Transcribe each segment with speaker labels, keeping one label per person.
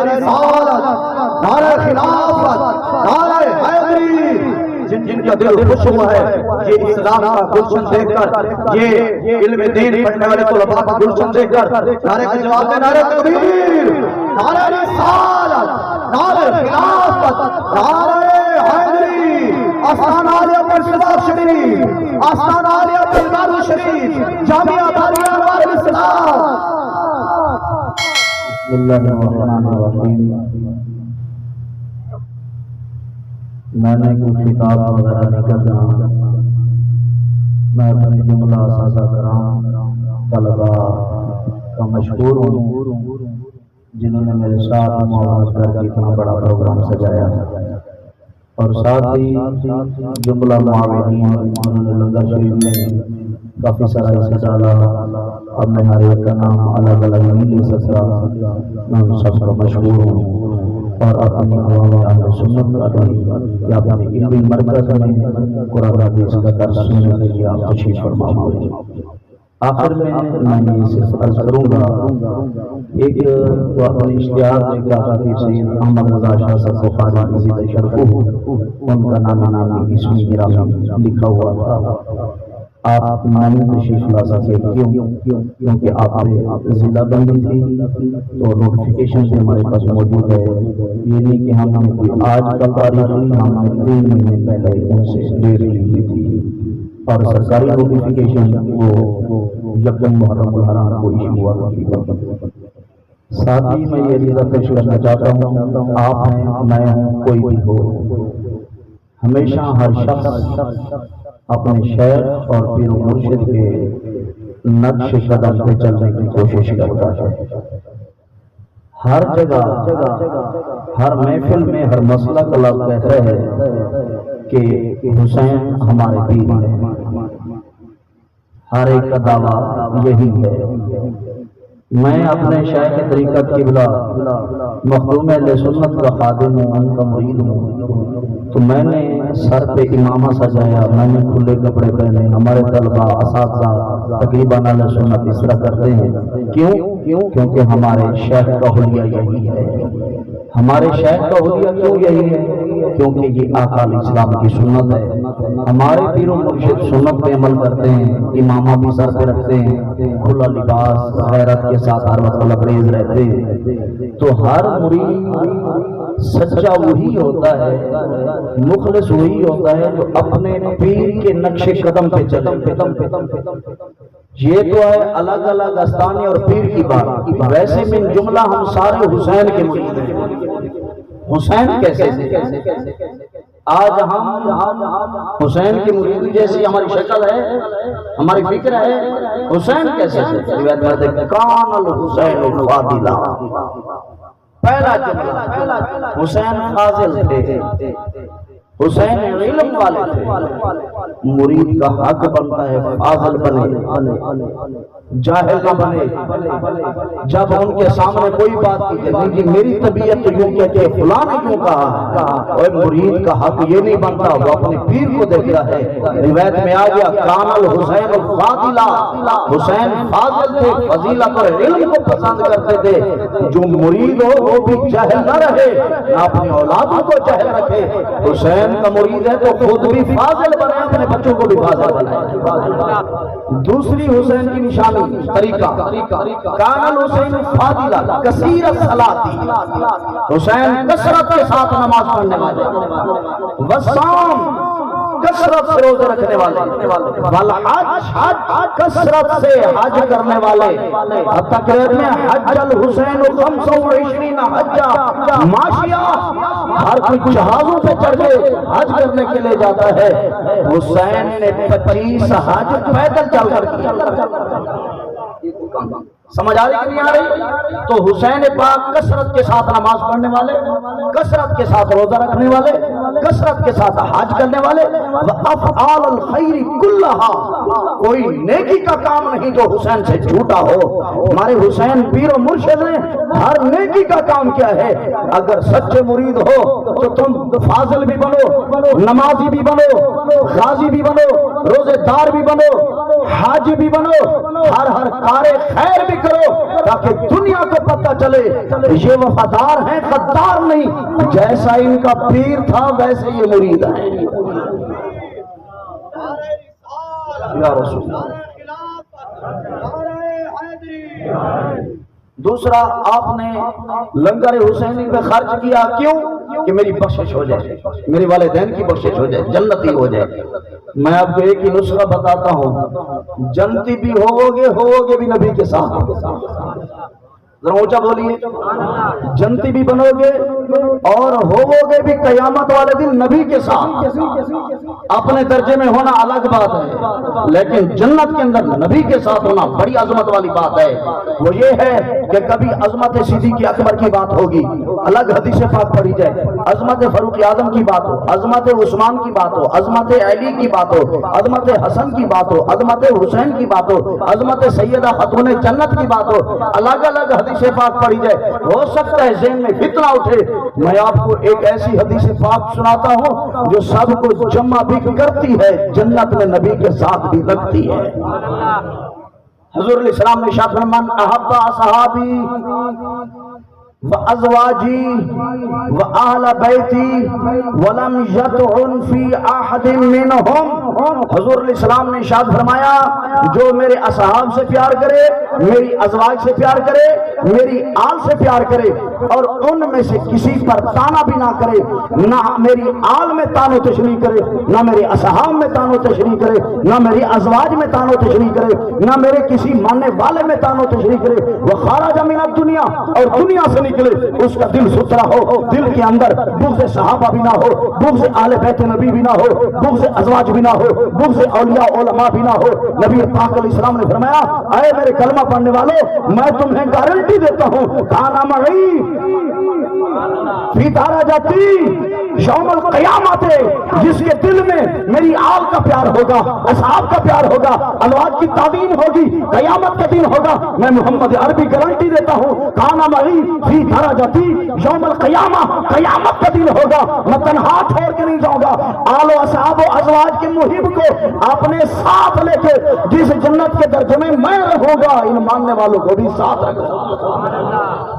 Speaker 1: رسالت، نعرہ خلافت، نعرہ حیدری، جن کا دل خوش ہوا ہے یہ اسلام کا گلشن دیکھ کر، یہ علم دین پڑھنے والے طلباء کا گلشن دیکھ کر، نعرے کا جواب دے، نعرہ تکبیر، نعرہ رسالت، نعرہ خلافت، نعرہ حیدری، آستان عالیہ پر شباب شریف، آستان عالیہ پر دارو شریف، جامعہ داریہ انوار الاسلام۔
Speaker 2: بسم اللہ الرحمن الرحیم۔ میں نے کوئی خطاب وغیرہ نہیں کرنا، میں اپنے جملہ سازہ کرام طلباء کا مشکور ہوں جنہوں نے میرے ساتھ معاونت کر کے اتنا بڑا پروگرام سجایا، اور ساتھ ہی جملہ معاونین جنہوں نے لنگر شریف میں کافی سارا حصہ ڈالا۔ اب میں ہر ایک کا نام الگ الگ نہیں لے سکتا، میں ان سب کا مشہور ہوں، اور اپنی عوام اہل سنت یا اپنے علمی مرکز میں قرآن حدیث کا درس سننے کے لیے آپ تشریف فرما ہوئے۔ آخر میں یہ صرف عرض کروں گا، ایک تو اپنے اشتہار میں کہا کہ سید احمد رضا شاہ صاحب بخاری عزیز شرفہ ان کا نام نامی اسمی گرامی لکھا ہوا تھا، آپ نامی تشریف لا سکے، کیونکہ آپ نے ضلع بندی تھی تو نوٹیفیکیشن بھی ہمارے پاس موجود ہے۔ یہ نہیں کہ ہم نے کوئی آج کل تاریخ ہوئی، ہم نے 3 مہینے پہلے ان سے ڈیٹ لی تھی، اور سرکاری نوٹیفیکیشن وہ یکم محرم الحرام کو ایشو ہوا تھا۔ ساتھ ہی میں یہ عریضہ پیش کرنا چاہتا ہوں، آپ ہیں، میں ہوں، کوئی بھی ہو، ہمیشہ ہر شخص اپنے شیخ اور پیر و مرشد کے نقش قدم پہ چلنے کی کوشش کرتا ہے۔ ہر جگہ، ہر محفل میں، ہر مسئلہ کا لوگ کہتا ہے کہ حسین ہمارے پیر ہیں، ہر ایک کا دعویٰ یہی ہے۔ میں اپنے شیخ طریقت قبلہ مخدوم اہل سنت کا خادم ہوں، ان کا مرید ہوں، تو میں نے سر پہ امامہ سجایا، میں نے کھلے کپڑے پہنے، ہمارے طلباء اساتذہ تقریباً اہل سنت اس طرح کرتے ہیں۔ کیونکہ ہمارے شیخ کا حلیہ یہی ہے، ہمارے شیخ کا حلیہ کیوں یہی ہے؟ کیونکہ یہ آقا علیہ السلام کی سنت ہے۔ ہمارے پیر و مرشد سنت پہ عمل کرتے ہیں، امامہ بھی سر پہ رکھتے ہیں، کھلا لباس غیرت کے ساتھ ہر وقت لبریز رہتے ہیں۔ تو ہر مرید سچا وہی ہوتا ہے، مخلص وہی ہوتا ہے جو اپنے پیر کے نقش قدم پہ چلے۔ یہ تو ہے الگ الگ استانے اور پیر کی بات، ویسے من جملہ ہم سارے حسین کے مرید ہیں۔ حسین کیسے؟ آج ہم حسین کی مرید جیسی ہماری شکل ہے، ہماری فکر ہے، حسین کیسے؟ روایت کرتے کان الحسین فاضلا، پہلا جملہ حسین فاضل تھے، حسین علم والے تھے۔ مرید کا حق بنتا ہے فاضل بنے، جاہل نہ بنے۔ جب ان کے سامنے کوئی بات کی کہ نہیں جی میری طبیعت تو یوں کہتی ہے، فلاں نے کیوں کہا، اور مرید کا حق یہ نہیں بنتا، وہ اپنے پیر کو دیکھتا ہے۔ روایت میں آ گیا کان الحسین فاضلا، حسین فاضل تھے، فضیلت اور علم کو پسند کرتے تھے۔ جو مرید ہو وہ بھی جاہل نہ رہے، نہ اپنی اولادوں کو جاہل رکھے۔ حسین کا مرید ہے تو خود بھی فاضل بنے، اپنے بچوں کو بھی فاضل بنائے۔ دوسری حسین کی نشانی طریقہ، کان الحسین فاضلا کثیر الصلاۃ، حسین کثرت کے ساتھ نماز پڑھنے والے، والصوم کثرت سے روزے رکھنے والے، والحج کثرت سے حج کرنے والے۔ حتیٰ کہ حج الحسین 25 حجہ ماشیہ، ہر کوئی جہازوں پہ چڑھ کے حج کرنے کے لیے جاتا ہے، حسین نے 25 حج پیدل چل کر کیا۔ سمجھ آ رہی کہ نہیں آ رہی؟ تو حسین پاک کثرت کے ساتھ نماز پڑھنے والے، کثرت کے ساتھ روزہ رکھنے والے، کثرت کے ساتھ حج کرنے والے، افعال الخیر کلھا، کوئی نیکی کا کام نہیں جو حسین سے جھوٹا ہو۔ ہمارے حسین پیر و مرشد نے ہر نیکی کا کام کیا ہے۔ اگر سچے مرید ہو تو تم فاضل بھی بنو، نمازی بھی بنو، غازی بھی بنو، روزے دار بھی بنو،
Speaker 1: حاجی بھی بنو، ہر کار خیر بھی کرو، تاکہ دنیا کو پتہ چلے یہ وفادار ہیں، غدار نہیں، جیسا ان کا پیر تھا ویسے یہ مرید ہیں۔ یا رسول اللہ۔ دوسرا، آپ نے لنگر حسینی پہ خرچ کیا، کیوں؟ کہ میری بخشش ہو جائے، میرے والدین کی بخشش ہو جائے، جنتی ہو جائے۔ میں آپ کو ایک ہی نسخہ بتاتا ہوں، جنتی بھی ہوگے بھی نبی کے ساتھ۔ ذرا اونچا بولیے، جنتی بھی بنو گے اور ہوگے بھی قیامت والے دن نبی کے ساتھ۔ اپنے درجے میں ہونا الگ بات ہے، لیکن جنت کے اندر نبی کے ساتھ ہونا بڑی عظمت والی بات ہے۔ وہ یہ ہے کہ کبھی عظمت صدیق اکبر کی بات ہوگی، الگ حدیث پاک پڑھی جائے، عظمت فاروق اعظم کی بات ہو، عظمت عثمان کی بات ہو، عظمت علی کی بات ہو، عظمت حسن کی بات ہو، عظمت حسین کی بات ہو، عظمت سیدہ خاتون جنت کی بات ہو، الگ الگ حدیث پاک پڑھی جائے۔ ہو سکتا ہے ذہن میں فتنہ اٹھے، میں آپ کو ایک ایسی حدیث پاک سناتا ہوں جو سب کو جمع بھی کرتی ہے، جنت میں نبی کے ساتھ بھی رکھتی ہے۔ حضور علیہ السلام نے ارشاد فرمایا، من احب اصحابی وازواجی واہل بیتی ولم یطعن فی احد منہم، حضور علیہ السلام نے ارشاد فرمایا، جو میرے اصحاب سے پیار کرے، میری ازواج سے پیار کرے، میری آل سے پیار کرے، اور ان میں سے کسی پر تانا بھی نہ کرے، نہ میری آل میں تان و تشریح کرے، نہ میرے اصحاب میں تان و تشریح کرے، نہ میری ازواج میں تان و تشریح کرے، نہ میرے کسی ماننے والے میں تان و تشریح کرے، وہ خارج من الدنیا، اور دنیا سے نکلے، اس کا دل ستھرا ہو، دل کے اندر بغض صحابہ بھی نہ ہو، بغض آل بیت نبی بھی نہ ہو، بغض ازواج بھی نہ ہو، بغض اولیاء علماء بھی نہ ہو۔ نبی پاک علیہ السلام نے فرمایا، اے میرے کلمہ پڑھنے والوں، میں تمہیں گارنٹی دیتا ہوں، کانا معی فی درجتی یوم القیامت، جس کے دل میں میری آل کا پیار ہوگا، اصحاب کا پیار ہوگا، ازواج کی تعظیم ہوگی، قیامت کا دن ہوگا، میں محمد عربی گارنٹی دیتا ہوں، کانا معی فی درجتی یوم القیامہ، قیامت کا دن ہوگا، میں تنہا چھوڑ کے نہیں جاؤں گا، آل و اصحاب و ازواج کے محب کو اپنے ساتھ لے کے جس جنت کے درجے میں میں رہوں گا، ان ماننے والوں کو بھی ساتھ رکھوں گا۔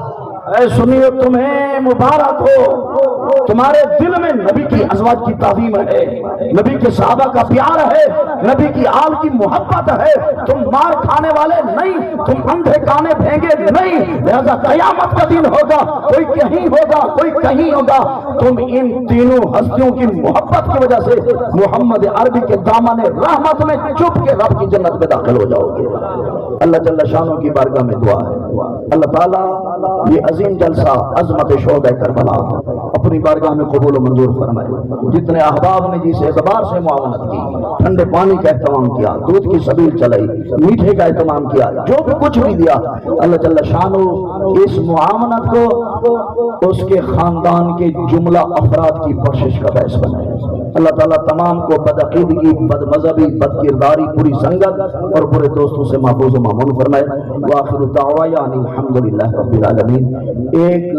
Speaker 1: اے سنیو، تمہیں مبارک ہو، تمہارے دل میں نبی کی ازواج کی تعظیم ہے، نبی کے صحابہ کا پیار ہے، نبی کی آل کی محبت ہے، تم مار کھانے والے نہیں، تم اندھے کانے بھینگے نہیں، لہذا قیامت کا دن ہوگا، کوئی کہیں ہوگا، کوئی کہیں ہوگا، تم ان تینوں ہستیوں کی محبت کی وجہ سے محمد عربی کے دامن رحمت میں چپ کے رب کی جنت میں داخل ہو جاؤ گے۔ اللہ جل شانوں کی بارگاہ میں دعا ہے، اللہ تعالیٰ یہ عظیم جلسہ عظمت شہدائے کربلا اپنی بارگاہ میں قبول و منظور فرمائے۔ جتنے احباب نے جس اعتبار سے معاونت کی، ٹھنڈے پانی کا اہتمام کیا، دودھ کی سبیل چلائی، میٹھے کا اہتمام کیا، جو بھی کچھ بھی دیا، اللہ جل شانہ اس معاونت کو اس کے خاندان کے جملہ افراد کی بخشش کا باعث بنائے۔ اللہ تعالیٰ تمام کو بدعقیدگی، بد مذہبی، بد کرداری، بری سنگت اور برے دوستوں سے محفوظ و مامون فرمائے۔ وآخر دعوانا الحمدللہ رب العالمین۔ ایک